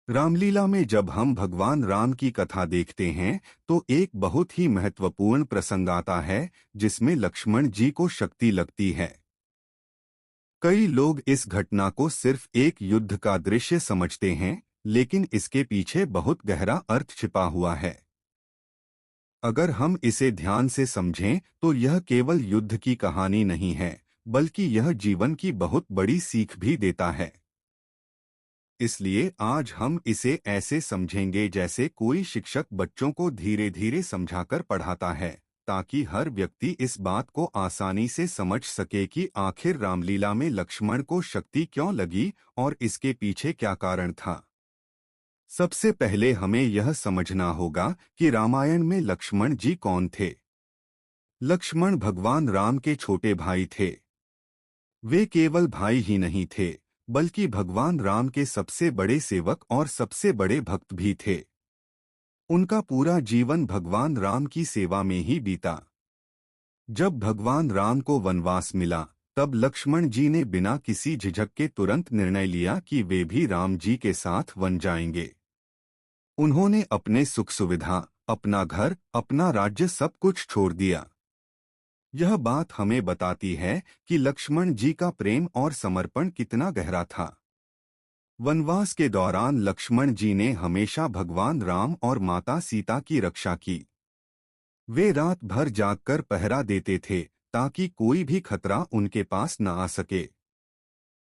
रामलीला में जब हम भगवान राम की कथा देखते हैं तो एक बहुत ही महत्वपूर्ण प्रसंग आता है जिसमें लक्ष्मण जी को शक्ति लगती है। कई लोग इस घटना को सिर्फ एक युद्ध का दृश्य समझते हैं, लेकिन इसके पीछे बहुत गहरा अर्थ छिपा हुआ है। अगर हम इसे ध्यान से समझें तो यह केवल युद्ध की कहानी नहीं है, बल्कि यह जीवन की बहुत बड़ी सीख भी देता है। इसलिए आज हम इसे ऐसे समझेंगे जैसे कोई शिक्षक बच्चों को धीरे धीरे समझाकर पढ़ाता है, ताकि हर व्यक्ति इस बात को आसानी से समझ सके कि आखिर रामलीला में लक्ष्मण को शक्ति क्यों लगी और इसके पीछे क्या कारण था। सबसे पहले हमें यह समझना होगा कि रामायण में लक्ष्मण जी कौन थे। लक्ष्मण भगवान राम के छोटे भाई थे। वे केवल भाई ही नहीं थे, बल्कि भगवान राम के सबसे बड़े सेवक और सबसे बड़े भक्त भी थे। उनका पूरा जीवन भगवान राम की सेवा में ही बीता। जब भगवान राम को वनवास मिला, तब लक्ष्मण जी ने बिना किसी झिझक के तुरंत निर्णय लिया कि वे भी राम जी के साथ वन जाएंगे। उन्होंने अपने सुख सुविधा, अपना घर, अपना राज्य सब कुछ छोड़ दिया। यह बात हमें बताती है कि लक्ष्मण जी का प्रेम और समर्पण कितना गहरा था। वनवास के दौरान लक्ष्मण जी ने हमेशा भगवान राम और माता सीता की रक्षा की। वे रात भर जागकर पहरा देते थे ताकि कोई भी खतरा उनके पास न आ सके।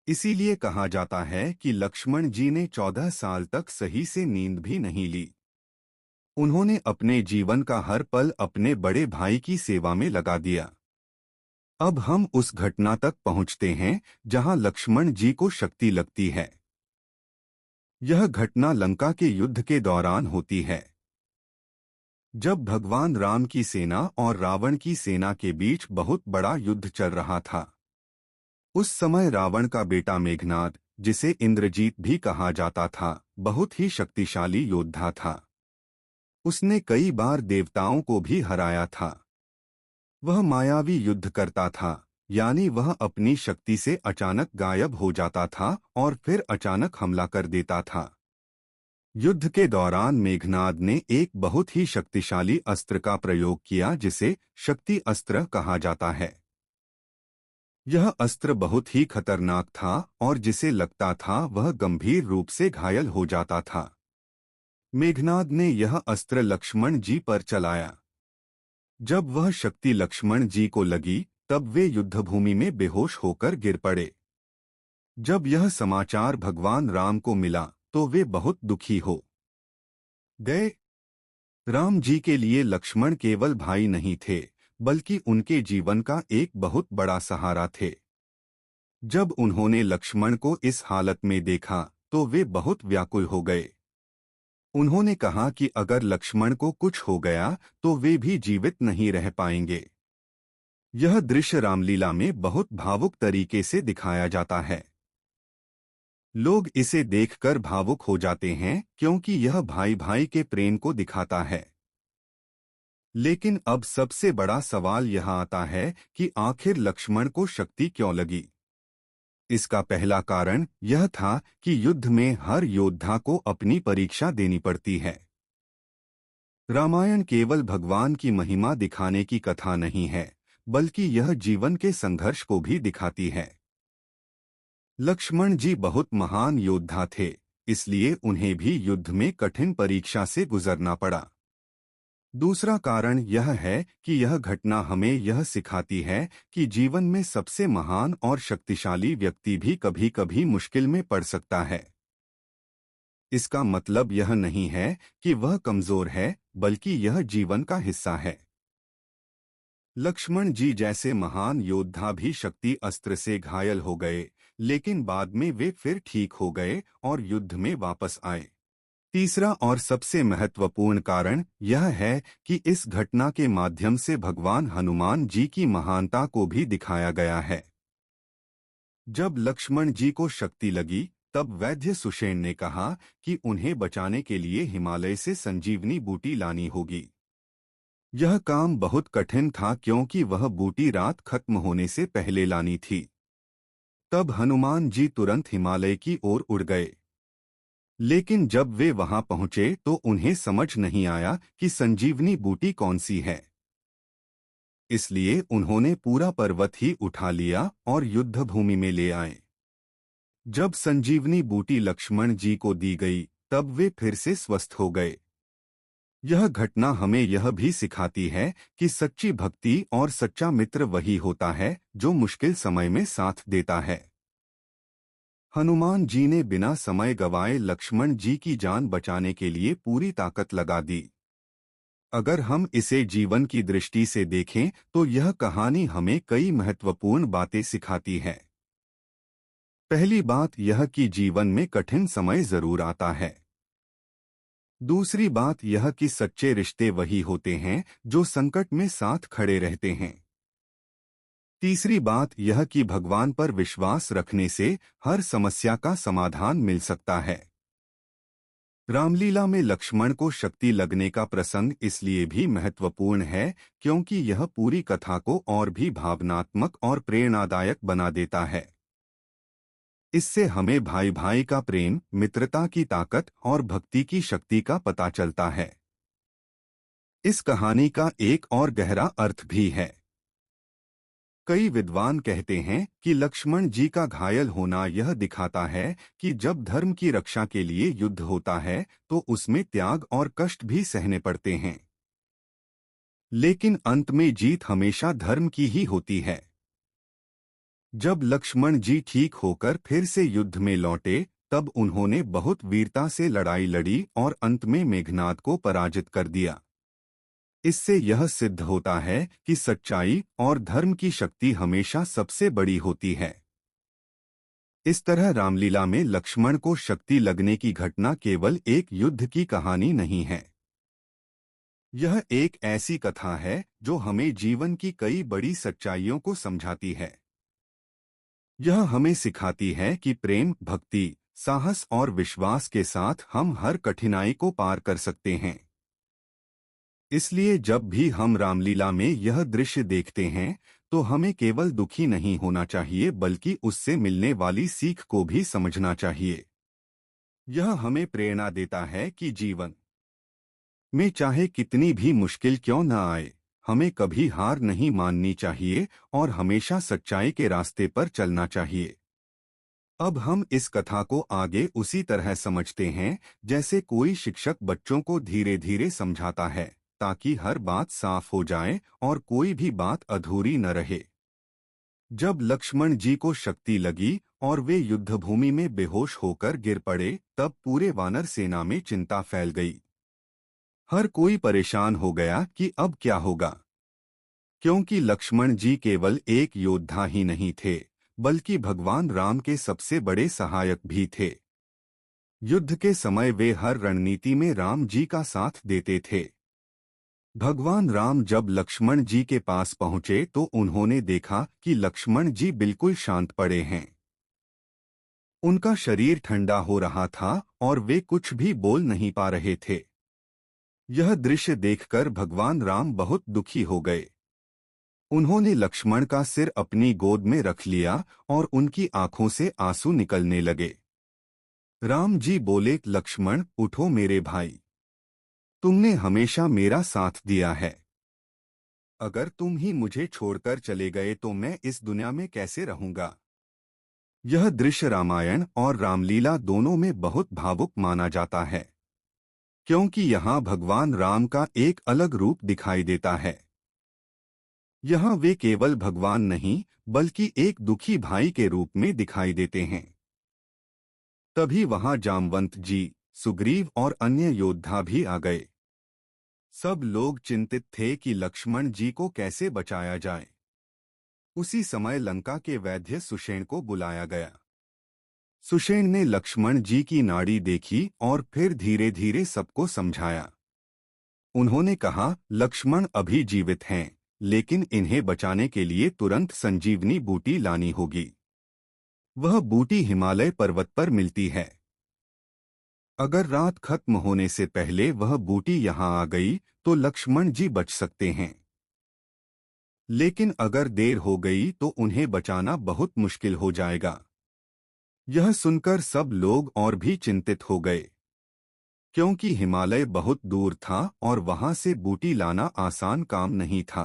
इसीलिए कहा जाता है कि लक्ष्मण जी ने 14 साल तक सही से नींद भी नहीं ली। उन्होंने अपने जीवन का हर पल अपने बड़े भाई की सेवा में लगा दिया। अब हम उस घटना तक पहुंचते हैं जहां लक्ष्मण जी को शक्ति लगती है। यह घटना लंका के युद्ध के दौरान होती है, जब भगवान राम की सेना और रावण की सेना के बीच बहुत बड़ा युद्ध चल रहा था। उस समय रावण का बेटा मेघनाद, जिसे इंद्रजीत भी कहा जाता था, बहुत ही शक्तिशाली योद्धा था। उसने कई बार देवताओं को भी हराया था। वह मायावी युद्ध करता था, यानी वह अपनी शक्ति से अचानक गायब हो जाता था और फिर अचानक हमला कर देता था। युद्ध के दौरान मेघनाद ने एक बहुत ही शक्तिशाली अस्त्र का प्रयोग किया जिसे शक्ति अस्त्र कहा जाता है। यह अस्त्र बहुत ही खतरनाक था और जिसे लगता था वह गंभीर रूप से घायल हो जाता था। मेघनाद ने यह अस्त्र लक्ष्मण जी पर चलाया। जब वह शक्ति लक्ष्मण जी को लगी, तब वे युद्धभूमि में बेहोश होकर गिर पड़े। जब यह समाचार भगवान राम को मिला तो वे बहुत दुखी हो गए। राम जी के लिए लक्ष्मण केवल भाई नहीं थे, बल्कि उनके जीवन का एक बहुत बड़ा सहारा थे। जब उन्होंने लक्ष्मण को इस हालत में देखा तो वे बहुत व्याकुल हो गए। उन्होंने कहा कि अगर लक्ष्मण को कुछ हो गया तो वे भी जीवित नहीं रह पाएंगे। यह दृश्य रामलीला में बहुत भावुक तरीके से दिखाया जाता है। लोग इसे देखकर भावुक हो जाते हैं क्योंकि यह भाई भाई के प्रेम को दिखाता है। लेकिन अब सबसे बड़ा सवाल यह आता है कि आखिर लक्ष्मण को शक्ति क्यों लगी। इसका पहला कारण यह था कि युद्ध में हर योद्धा को अपनी परीक्षा देनी पड़ती है। रामायण केवल भगवान की महिमा दिखाने की कथा नहीं है, बल्कि यह जीवन के संघर्ष को भी दिखाती है। लक्ष्मण जी बहुत महान योद्धा थे, इसलिए उन्हें भी युद्ध में कठिन परीक्षा से गुजरना पड़ा। दूसरा कारण यह है कि यह घटना हमें यह सिखाती है कि जीवन में सबसे महान और शक्तिशाली व्यक्ति भी कभी-कभी मुश्किल में पड़ सकता है। इसका मतलब यह नहीं है कि वह कमजोर है, बल्कि यह जीवन का हिस्सा है। लक्ष्मण जी जैसे महान योद्धा भी शक्ति अस्त्र से घायल हो गए, लेकिन बाद में वे फिर ठीक हो गए और युद्ध में वापस आए। तीसरा और सबसे महत्वपूर्ण कारण यह है कि इस घटना के माध्यम से भगवान हनुमान जी की महानता को भी दिखाया गया है। जब लक्ष्मण जी को शक्ति लगी, तब वैद्य सुषेण ने कहा कि उन्हें बचाने के लिए हिमालय से संजीवनी बूटी लानी होगी। यह काम बहुत कठिन था क्योंकि वह बूटी रात खत्म होने से पहले लानी थी। तब हनुमान जी तुरंत हिमालय की ओर उड़ गए। लेकिन जब वे वहां पहुंचे तो उन्हें समझ नहीं आया कि संजीवनी बूटी कौन सी है। इसलिए उन्होंने पूरा पर्वत ही उठा लिया और युद्ध भूमि में ले आए। जब संजीवनी बूटी लक्ष्मण जी को दी गई तब वे फिर से स्वस्थ हो गए। यह घटना हमें यह भी सिखाती है कि सच्ची भक्ति और सच्चा मित्र वही होता है जो मुश्किल समय में साथ देता है। हनुमान जी ने बिना समय गवाए लक्ष्मण जी की जान बचाने के लिए पूरी ताकत लगा दी। अगर हम इसे जीवन की दृष्टि से देखें तो यह कहानी हमें कई महत्वपूर्ण बातें सिखाती है। पहली बात यह कि जीवन में कठिन समय जरूर आता है। दूसरी बात यह कि सच्चे रिश्ते वही होते हैं जो संकट में साथ खड़े रहते हैं। तीसरी बात यह कि भगवान पर विश्वास रखने से हर समस्या का समाधान मिल सकता है। रामलीला में लक्ष्मण को शक्ति लगने का प्रसंग इसलिए भी महत्वपूर्ण है क्योंकि यह पूरी कथा को और भी भावनात्मक और प्रेरणादायक बना देता है। इससे हमें भाई भाई का प्रेम, मित्रता की ताकत और भक्ति की शक्ति का पता चलता है। इस कहानी का एक और गहरा अर्थ भी है। कई विद्वान कहते हैं कि लक्ष्मण जी का घायल होना यह दिखाता है कि जब धर्म की रक्षा के लिए युद्ध होता है तो उसमें त्याग और कष्ट भी सहने पड़ते हैं, लेकिन अंत में जीत हमेशा धर्म की ही होती है। जब लक्ष्मण जी ठीक होकर फिर से युद्ध में लौटे तब उन्होंने बहुत वीरता से लड़ाई लड़ी और अंत में मेघनाद को पराजित कर दिया। इससे यह सिद्ध होता है कि सच्चाई और धर्म की शक्ति हमेशा सबसे बड़ी होती है। इस तरह रामलीला में लक्ष्मण को शक्ति लगने की घटना केवल एक युद्ध की कहानी नहीं है। यह एक ऐसी कथा है जो हमें जीवन की कई बड़ी सच्चाइयों को समझाती है। यह हमें सिखाती है कि प्रेम, भक्ति, साहस और विश्वास के साथ हम हर कठिनाई को पार कर सकते हैं। इसलिए जब भी हम रामलीला में यह दृश्य देखते हैं तो हमें केवल दुखी नहीं होना चाहिए बल्कि उससे मिलने वाली सीख को भी समझना चाहिए। यह हमें प्रेरणा देता है कि जीवन में चाहे कितनी भी मुश्किल क्यों न आए, हमें कभी हार नहीं माननी चाहिए और हमेशा सच्चाई के रास्ते पर चलना चाहिए। अब हम इस कथा को आगे उसी तरह समझते हैं जैसे कोई शिक्षक बच्चों को धीरे धीरे समझाता है ताकि हर बात साफ हो जाए और कोई भी बात अधूरी न रहे। जब लक्ष्मण जी को शक्ति लगी और वे युद्धभूमि में बेहोश होकर गिर पड़े तब पूरे वानर सेना में चिंता फैल गई। हर कोई परेशान हो गया कि अब क्या होगा, क्योंकि लक्ष्मण जी केवल एक योद्धा ही नहीं थे बल्कि भगवान राम के सबसे बड़े सहायक भी थे। युद्ध के समय वे हर रणनीति में राम जी का साथ देते थे। भगवान राम जब लक्ष्मण जी के पास पहुंचे तो उन्होंने देखा कि लक्ष्मण जी बिल्कुल शांत पड़े हैं। उनका शरीर ठंडा हो रहा था और वे कुछ भी बोल नहीं पा रहे थे। यह दृश्य देखकर भगवान राम बहुत दुखी हो गए। उन्होंने लक्ष्मण का सिर अपनी गोद में रख लिया और उनकी आंखों से आंसू निकलने लगे। राम जी बोले, लक्ष्मण उठो मेरे भाई, तुमने हमेशा मेरा साथ दिया है। अगर तुम ही मुझे छोड़कर चले गए तो मैं इस दुनिया में कैसे रहूंगा। यह दृश्य रामायण और रामलीला दोनों में बहुत भावुक माना जाता है क्योंकि यहाँ भगवान राम का एक अलग रूप दिखाई देता है। यहाँ वे केवल भगवान नहीं बल्कि एक दुखी भाई के रूप में दिखाई देते हैं। तभी वहां जामवंत जी, सुग्रीव और अन्य योद्धा भी आ गए। सब लोग चिंतित थे कि लक्ष्मण जी को कैसे बचाया जाए। उसी समय लंका के वैद्य सुषेण को बुलाया गया। सुषेण ने लक्ष्मण जी की नाड़ी देखी और फिर धीरे धीरे सबको समझाया। उन्होंने कहा, लक्ष्मण अभी जीवित हैं, लेकिन इन्हें बचाने के लिए तुरंत संजीवनी बूटी लानी होगी। वह बूटी हिमालय पर्वत पर मिलती है। अगर रात खत्म होने से पहले वह बूटी यहाँ आ गई तो लक्ष्मण जी बच सकते हैं, लेकिन अगर देर हो गई तो उन्हें बचाना बहुत मुश्किल हो जाएगा। यह सुनकर सब लोग और भी चिंतित हो गए, क्योंकि हिमालय बहुत दूर था और वहां से बूटी लाना आसान काम नहीं था।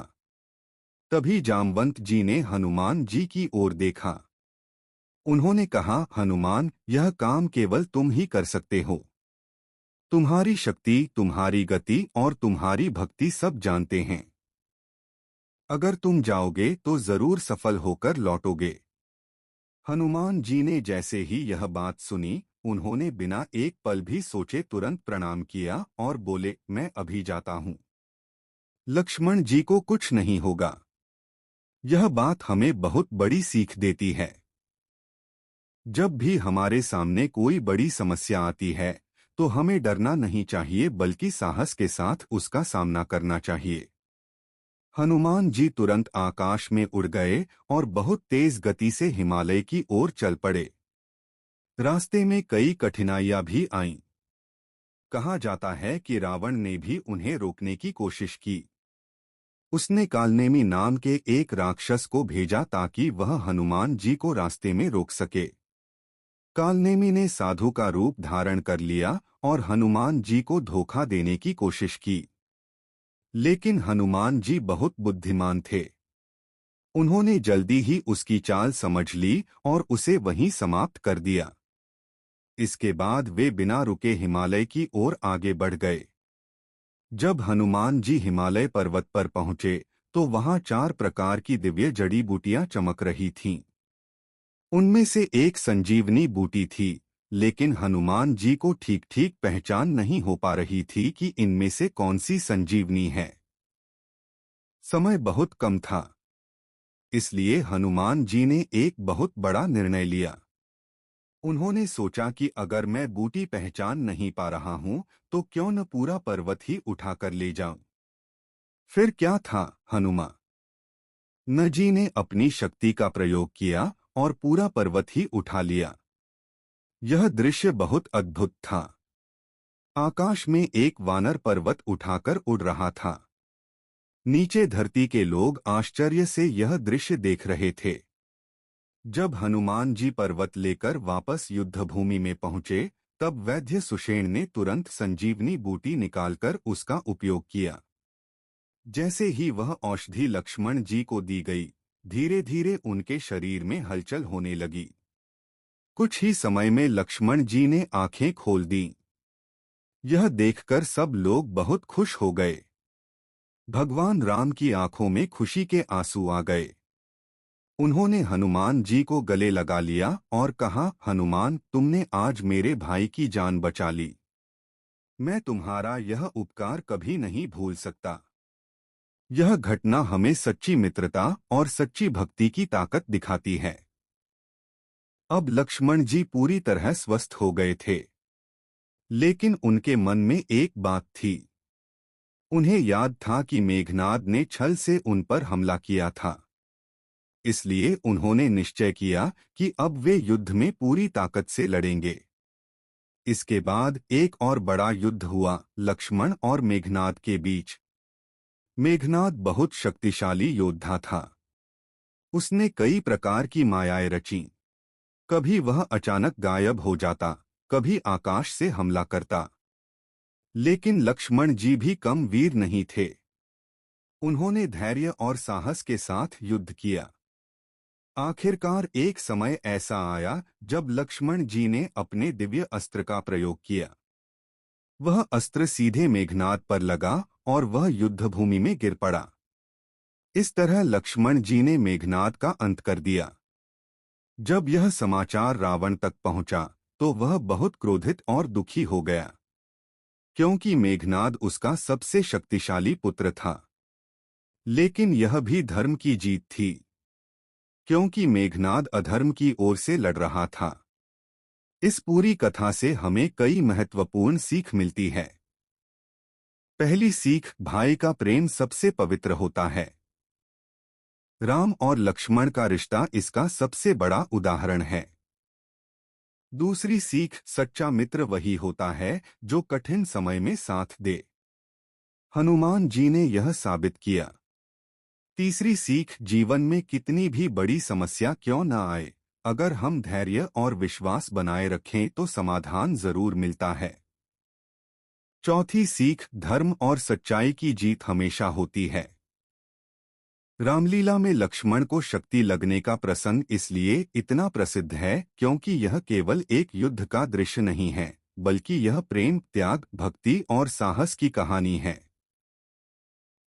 तभी जामवंत जी ने हनुमान जी की ओर देखा। उन्होंने कहा, हनुमान, यह काम केवल तुम ही कर सकते हो। तुम्हारी शक्ति, तुम्हारी गति और तुम्हारी भक्ति सब जानते हैं। अगर तुम जाओगे तो जरूर सफल होकर लौटोगे। हनुमान जी ने जैसे ही यह बात सुनी, उन्होंने बिना एक पल भी सोचे तुरंत प्रणाम किया और बोले, मैं अभी जाता हूँ। लक्ष्मण जी को कुछ नहीं होगा। यह बात हमें बहुत बड़ी सीख देती है। जब भी हमारे सामने कोई बड़ी समस्या आती है, तो हमें डरना नहीं चाहिए बल्कि साहस के साथ उसका सामना करना चाहिए। हनुमान जी तुरंत आकाश में उड़ गए और बहुत तेज गति से हिमालय की ओर चल पड़े। रास्ते में कई कठिनाइयां भी आईं। कहा जाता है कि रावण ने भी उन्हें रोकने की कोशिश की। उसने कालनेमी नाम के एक राक्षस को भेजा ताकि वह हनुमान जी को रास्ते में रोक सके। कालनेमी ने साधु का रूप धारण कर लिया और हनुमान जी को धोखा देने की कोशिश की। लेकिन हनुमान जी बहुत बुद्धिमान थे। उन्होंने जल्दी ही उसकी चाल समझ ली और उसे वहीं समाप्त कर दिया। इसके बाद वे बिना रुके हिमालय की ओर आगे बढ़ गए। जब हनुमान जी हिमालय पर्वत पर पहुंचे, तो वहां 4 प्रकार की दिव्य जड़ी बूटियां चमक रही थीं। उनमें से एक संजीवनी बूटी थी, लेकिन हनुमान जी को ठीक ठीक पहचान नहीं हो पा रही थी कि इनमें से कौन सी संजीवनी है। समय बहुत कम था, इसलिए हनुमान जी ने एक बहुत बड़ा निर्णय लिया। उन्होंने सोचा कि अगर मैं बूटी पहचान नहीं पा रहा हूं, तो क्यों न पूरा पर्वत ही उठाकर ले जाऊं। फिर क्या था, हनुमान जी ने अपनी शक्ति का प्रयोग किया और पूरा पर्वत ही उठा लिया। यह दृश्य बहुत अद्भुत था। आकाश में एक वानर पर्वत उठाकर उड़ रहा था। नीचे धरती के लोग आश्चर्य से यह दृश्य देख रहे थे। जब हनुमान जी पर्वत लेकर वापस युद्धभूमि में पहुंचे, तब वैद्य सुषेण ने तुरंत संजीवनी बूटी निकालकर उसका उपयोग किया। जैसे ही वह औषधि लक्ष्मण जी को दी गई, धीरे धीरे उनके शरीर में हलचल होने लगी। कुछ ही समय में लक्ष्मण जी ने आंखें खोल दीं। यह देखकर सब लोग बहुत खुश हो गए। भगवान राम की आंखों में खुशी के आंसू आ गए। उन्होंने हनुमान जी को गले लगा लिया और कहा, हनुमान, तुमने आज मेरे भाई की जान बचा ली। मैं तुम्हारा यह उपकार कभी नहीं भूल सकता। यह घटना हमें सच्ची मित्रता और सच्ची भक्ति की ताकत दिखाती है। अब लक्ष्मण जी पूरी तरह स्वस्थ हो गए थे, लेकिन उनके मन में एक बात थी। उन्हें याद था कि मेघनाद ने छल से उन पर हमला किया था। इसलिए उन्होंने निश्चय किया कि अब वे युद्ध में पूरी ताकत से लड़ेंगे। इसके बाद एक और बड़ा युद्ध हुआ, लक्ष्मण और मेघनाद के बीच। मेघनाद बहुत शक्तिशाली योद्धा था। उसने कई प्रकार की मायाएं रचीं। कभी वह अचानक गायब हो जाता, कभी आकाश से हमला करता। लेकिन लक्ष्मण जी भी कम वीर नहीं थे। उन्होंने धैर्य और साहस के साथ युद्ध किया। आखिरकार एक समय ऐसा आया जब लक्ष्मण जी ने अपने दिव्य अस्त्र का प्रयोग किया। वह अस्त्र सीधे मेघनाद पर लगा और वह युद्धभूमि में गिर पड़ा। इस तरह लक्ष्मण जी ने मेघनाद का अंत कर दिया। जब यह समाचार रावण तक पहुंचा, तो वह बहुत क्रोधित और दुखी हो गया, क्योंकि मेघनाद उसका सबसे शक्तिशाली पुत्र था। लेकिन यह भी धर्म की जीत थी, क्योंकि मेघनाद अधर्म की ओर से लड़ रहा था। इस पूरी कथा से हमें कई महत्वपूर्ण सीख मिलती है। पहली सीख, भाई का प्रेम सबसे पवित्र होता है। राम और लक्ष्मण का रिश्ता इसका सबसे बड़ा उदाहरण है। दूसरी सीख, सच्चा मित्र वही होता है जो कठिन समय में साथ दे। हनुमान जी ने यह साबित किया। तीसरी सीख, जीवन में कितनी भी बड़ी समस्या क्यों न आए, अगर हम धैर्य और विश्वास बनाए रखें तो समाधान जरूर मिलता है। चौथी सीख, धर्म और सच्चाई की जीत हमेशा होती है। रामलीला में लक्ष्मण को शक्ति लगने का प्रसंग इसलिए इतना प्रसिद्ध है क्योंकि यह केवल एक युद्ध का दृश्य नहीं है, बल्कि यह प्रेम, त्याग, भक्ति और साहस की कहानी है।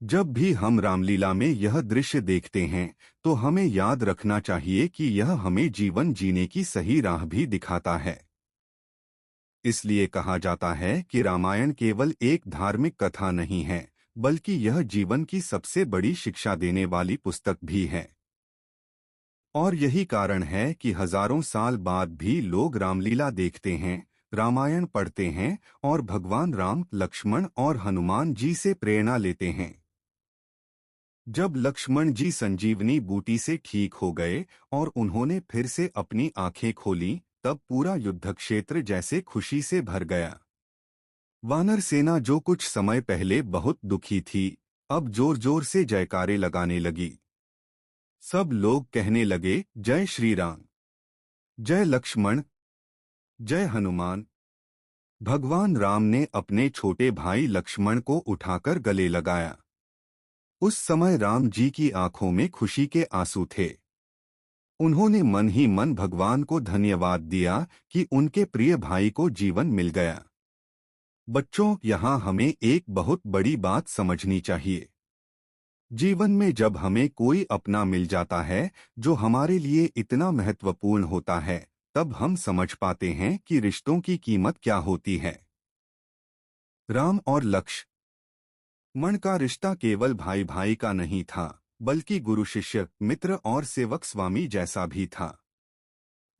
जब भी हम रामलीला में यह दृश्य देखते हैं तो हमें याद रखना चाहिए कि यह हमें जीवन जीने की सही राह भी दिखाता है। इसलिए कहा जाता है कि रामायण केवल एक धार्मिक कथा नहीं है, बल्कि यह जीवन की सबसे बड़ी शिक्षा देने वाली पुस्तक भी है। और यही कारण है कि हजारों साल बाद भी लोग रामलीला देखते हैं, रामायण पढ़ते हैं और भगवान राम, लक्ष्मण और हनुमान जी से प्रेरणा लेते हैं। जब लक्ष्मण जी संजीवनी बूटी से ठीक हो गए और उन्होंने फिर से अपनी आंखें खोलीं, तब पूरा युद्ध क्षेत्र जैसे खुशी से भर गया। वानर सेना जो कुछ समय पहले बहुत दुखी थी, अब जोर जोर से जयकारे लगाने लगी। सब लोग कहने लगे, जय श्री राम, जय लक्ष्मण, जय हनुमान। भगवान राम ने अपने छोटे भाई लक्ष्मण को उठाकर गले लगाया। उस समय राम जी की आंखों में खुशी के आंसू थे। उन्होंने मन ही मन भगवान को धन्यवाद दिया कि उनके प्रिय भाई को जीवन मिल गया। बच्चों, यहाँ हमें एक बहुत बड़ी बात समझनी चाहिए। जीवन में जब हमें कोई अपना मिल जाता है जो हमारे लिए इतना महत्वपूर्ण होता है, तब हम समझ पाते हैं कि रिश्तों की कीमत क्या होती है। राम और लक्ष्मण का रिश्ता केवल भाई भाई का नहीं था, बल्कि गुरु शिष्य, मित्र और सेवक स्वामी जैसा भी था।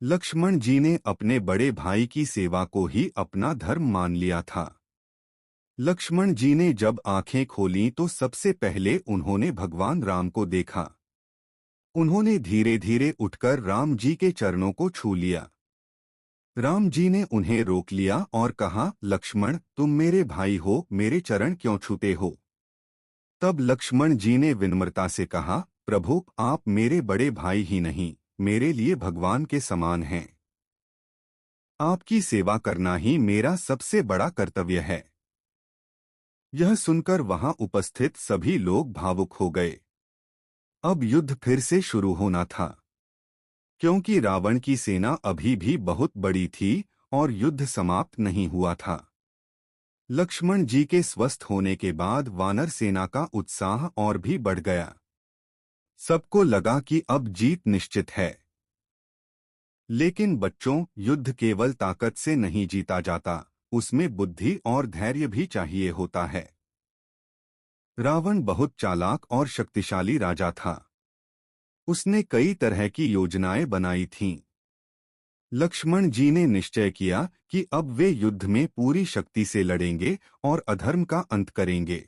लक्ष्मण जी ने अपने बड़े भाई की सेवा को ही अपना धर्म मान लिया था। लक्ष्मण जी ने जब आंखें खोलीं तो सबसे पहले उन्होंने भगवान राम को देखा। उन्होंने धीरे धीरे उठकर राम जी के चरणों को छू लिया। राम जी ने उन्हें रोक लिया और कहा, लक्ष्मण, तुम मेरे भाई हो, मेरे चरण क्यों छूते हो? तब लक्ष्मण जी ने विनम्रता से कहा, प्रभु, आप मेरे बड़े भाई ही नहीं, मेरे लिए भगवान के समान हैं। आपकी सेवा करना ही मेरा सबसे बड़ा कर्तव्य है। यह सुनकर वहां उपस्थित सभी लोग भावुक हो गए। अब युद्ध फिर से शुरू होना था, क्योंकि रावण की सेना अभी भी बहुत बड़ी थी और युद्ध समाप्त नहीं हुआ था। लक्ष्मण जी के स्वस्थ होने के बाद वानर सेना का उत्साह और भी बढ़ गया। सबको लगा कि अब जीत निश्चित है। लेकिन बच्चों, युद्ध केवल ताकत से नहीं जीता जाता, उसमें बुद्धि और धैर्य भी चाहिए होता है। रावण बहुत चालाक और शक्तिशाली राजा था। उसने कई तरह की योजनाएं बनाई थीं। लक्ष्मण जी ने निश्चय किया कि अब वे युद्ध में पूरी शक्ति से लड़ेंगे और अधर्म का अंत करेंगे।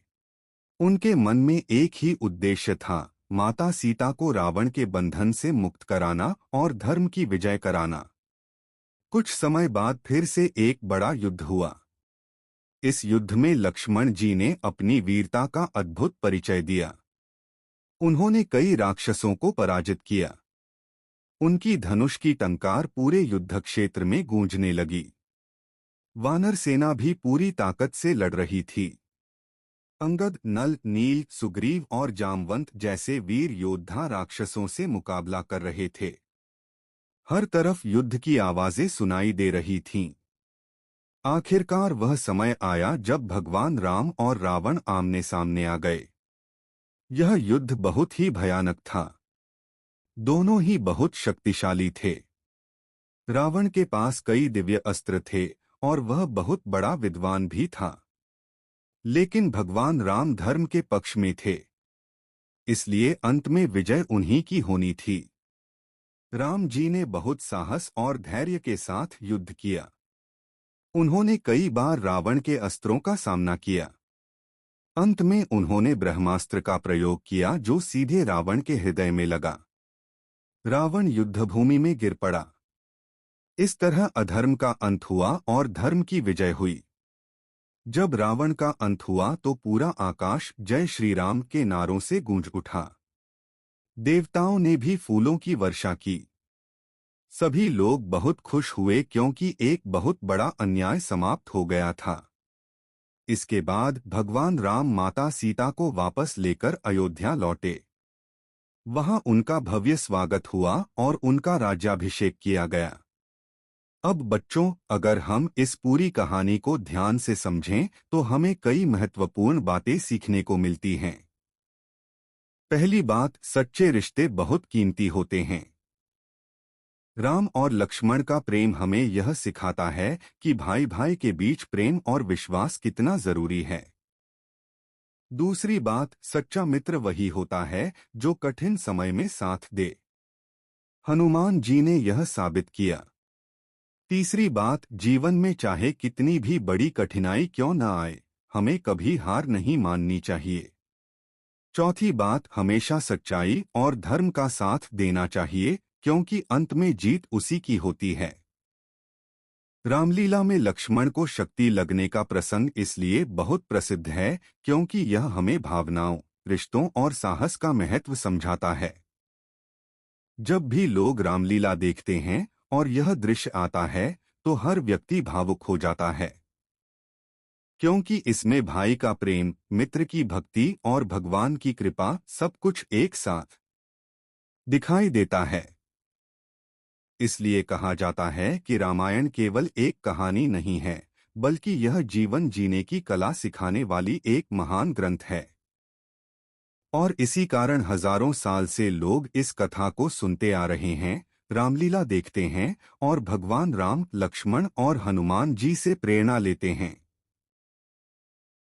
उनके मन में एक ही उद्देश्य था, माता सीता को रावण के बंधन से मुक्त कराना और धर्म की विजय कराना। कुछ समय बाद फिर से एक बड़ा युद्ध हुआ। इस युद्ध में लक्ष्मण जी ने अपनी वीरता का अद्भुत परिचय दिया। उन्होंने कई राक्षसों को पराजित किया। उनकी धनुष की टंकार पूरे युद्ध क्षेत्र में गूंजने लगी। वानर सेना भी पूरी ताकत से लड़ रही थी। अंगद, नल, नील, सुग्रीव और जामवंत जैसे वीर योद्धा राक्षसों से मुकाबला कर रहे थे। हर तरफ युद्ध की आवाजें सुनाई दे रही थीं। आखिरकार वह समय आया जब भगवान राम और रावण आमने सामने आ गए। यह युद्ध बहुत ही भयानक था। दोनों ही बहुत शक्तिशाली थे। रावण के पास कई दिव्य अस्त्र थे और वह बहुत बड़ा विद्वान भी था। लेकिन भगवान राम धर्म के पक्ष में थे, इसलिए अंत में विजय उन्हीं की होनी थी। राम जी ने बहुत साहस और धैर्य के साथ युद्ध किया। उन्होंने कई बार रावण के अस्त्रों का सामना किया। अंत में उन्होंने ब्रह्मास्त्र का प्रयोग किया जो सीधे रावण के हृदय में लगा। रावण युद्धभूमि में गिर पड़ा। इस तरह अधर्म का अंत हुआ और धर्म की विजय हुई। जब रावण का अंत हुआ तो पूरा आकाश जय श्री राम के नारों से गूंज उठा। देवताओं ने भी फूलों की वर्षा की। सभी लोग बहुत खुश हुए क्योंकि एक बहुत बड़ा अन्याय समाप्त हो गया था। इसके बाद भगवान राम माता सीता को वापस लेकर अयोध्या लौटे। वहां उनका भव्य स्वागत हुआ और उनका राज्याभिषेक किया गया। अब बच्चों, अगर हम इस पूरी कहानी को ध्यान से समझें तो हमें कई महत्वपूर्ण बातें सीखने को मिलती हैं। पहली बात, सच्चे रिश्ते बहुत कीमती होते हैं। राम और लक्ष्मण का प्रेम हमें यह सिखाता है कि भाई भाई के बीच प्रेम और विश्वास कितना जरूरी है। दूसरी बात, सच्चा मित्र वही होता है जो कठिन समय में साथ दे। हनुमान जी ने यह साबित किया। तीसरी बात, जीवन में चाहे कितनी भी बड़ी कठिनाई क्यों न आए, हमें कभी हार नहीं माननी चाहिए। चौथी बात, हमेशा सच्चाई और धर्म का साथ देना चाहिए क्योंकि अंत में जीत उसी की होती है। रामलीला में लक्ष्मण को शक्ति लगने का प्रसंग इसलिए बहुत प्रसिद्ध है क्योंकि यह हमें भावनाओं, रिश्तों और साहस का महत्व समझाता है। जब भी लोग रामलीला देखते हैं और यह दृश्य आता है तो हर व्यक्ति भावुक हो जाता है, क्योंकि इसमें भाई का प्रेम, मित्र की भक्ति और भगवान की कृपा सब कुछ एक साथ दिखाई देता है। इसलिए कहा जाता है कि रामायण केवल एक कहानी नहीं है, बल्कि यह जीवन जीने की कला सिखाने वाली एक महान ग्रंथ है। और इसी कारण हजारों साल से लोग इस कथा को सुनते आ रहे हैं, रामलीला देखते हैं और भगवान राम, लक्ष्मण और हनुमान जी से प्रेरणा लेते हैं।